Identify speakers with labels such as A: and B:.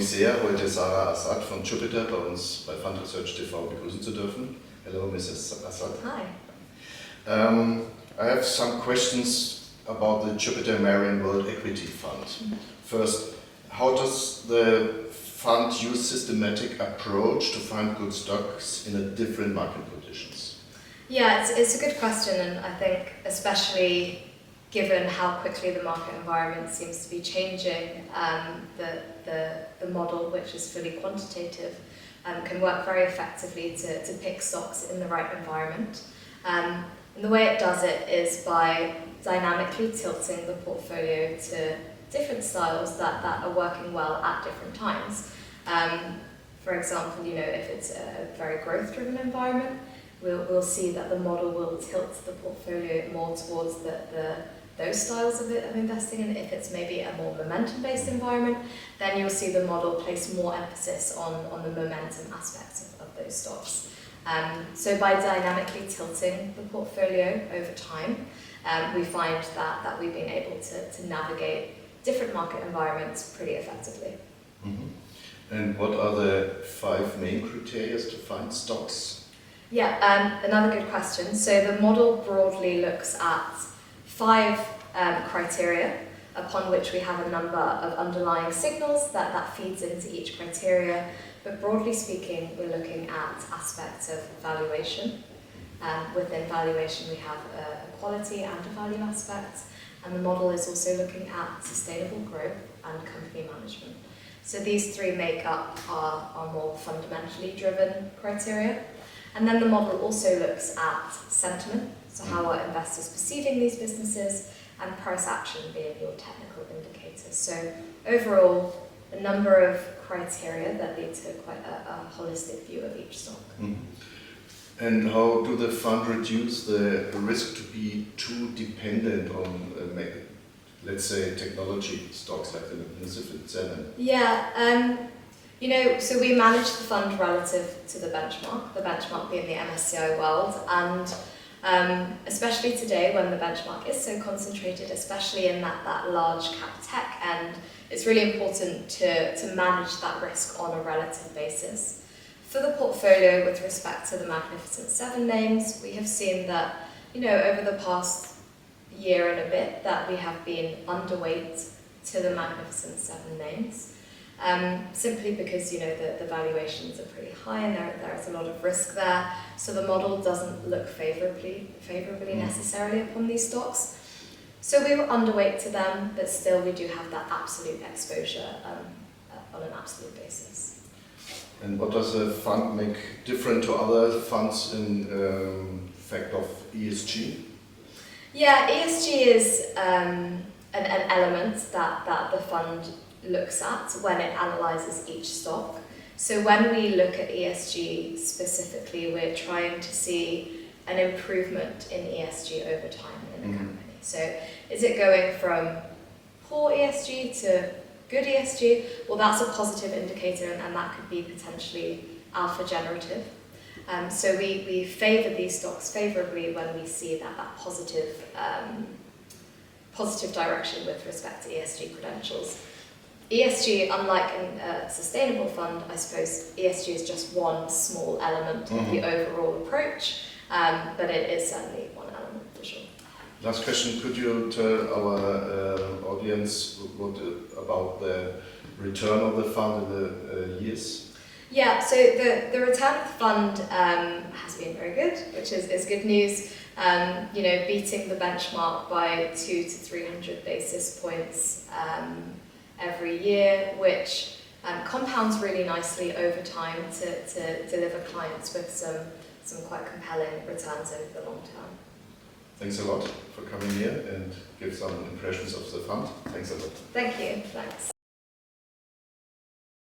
A: mich sehr, heute Zara Azad von Jupiter bei uns bei Fund Research TV begrüßen zu dürfen. Hello, Mrs. Azad.
B: Hi.
A: I have some questions about the Jupiter Merian World Equity Fund. First, how does the fund use systematic approach to find good stocks in a different market conditions?
B: Yeah, it's a good question, and I think especially given how quickly the market environment seems to be changing, the model, which is fully quantitative, can work very effectively to pick stocks in the right environment. And the way it does it is by dynamically tilting the portfolio to different styles that are working well at different times. For example, if it's a very growth-driven environment, we'll see that the model will tilt the portfolio more towards those styles of investing, and if it's maybe a more momentum-based environment, then you'll see the model place more emphasis on the momentum aspect of those stocks. So by dynamically tilting the portfolio over time, we find that we've been able to navigate different market environments pretty effectively.
A: Mm-hmm. And what are the 5 main criteria to find stocks?
B: Yeah, another good question. So the model broadly looks at 5 criteria upon which we have a number of underlying signals that feeds into each criteria. But broadly speaking, we're looking at aspects of valuation. Within valuation, we have a quality and a value aspect. And the model is also looking at sustainable growth and company management. So these 3 make up our more fundamentally driven criteria. And then the model also looks at sentiment, so how are investors perceiving these businesses, and price action being your technical indicators. So overall, a number of criteria that lead to quite a holistic view of each stock.
A: Mm-hmm. And how do the fund reduce the risk to be too dependent on, let's say, technology stocks like the Magnificent Seven?
B: Yeah, so we manage the fund relative to the benchmark being the MSCI World, and especially today when the benchmark is so concentrated, especially in that large cap tech end, it's really important to manage that risk on a relative basis. For the portfolio with respect to the Magnificent Seven names, we have seen that, over the past year and a bit, that we have been underweight to the Magnificent Seven names. Simply because the valuations are pretty high and there is a lot of risk there, so the model doesn't look favorably necessarily upon these stocks. So we were underweight to them, but still we do have that absolute exposure on an absolute basis.
A: And what does a fund make different to other funds in fact of ESG?
B: Yeah, ESG is an element that the fund looks at when it analyzes each stock. So when we look at ESG specifically, we're trying to see an improvement in ESG over time in a company. So is it going from poor ESG to good ESG? Well, that's a positive indicator, and that could be potentially alpha generative. So we favor these stocks favorably when we see that positive direction with respect to ESG credentials. ESG, unlike in a sustainable fund, I suppose ESG is just one small element of the overall approach, but it is certainly one element for sure.
A: Last question, could you tell our audience about the return of the fund in the years?
B: Yeah, so the return of the fund has been very good, which is good news. Beating the benchmark by 200 to 300 basis points every year, which compounds really nicely over time to deliver clients with some quite compelling returns over the long term.
A: Thanks a lot for coming here and give some impressions of the fund. Thanks a lot.
B: Thank you. Thanks.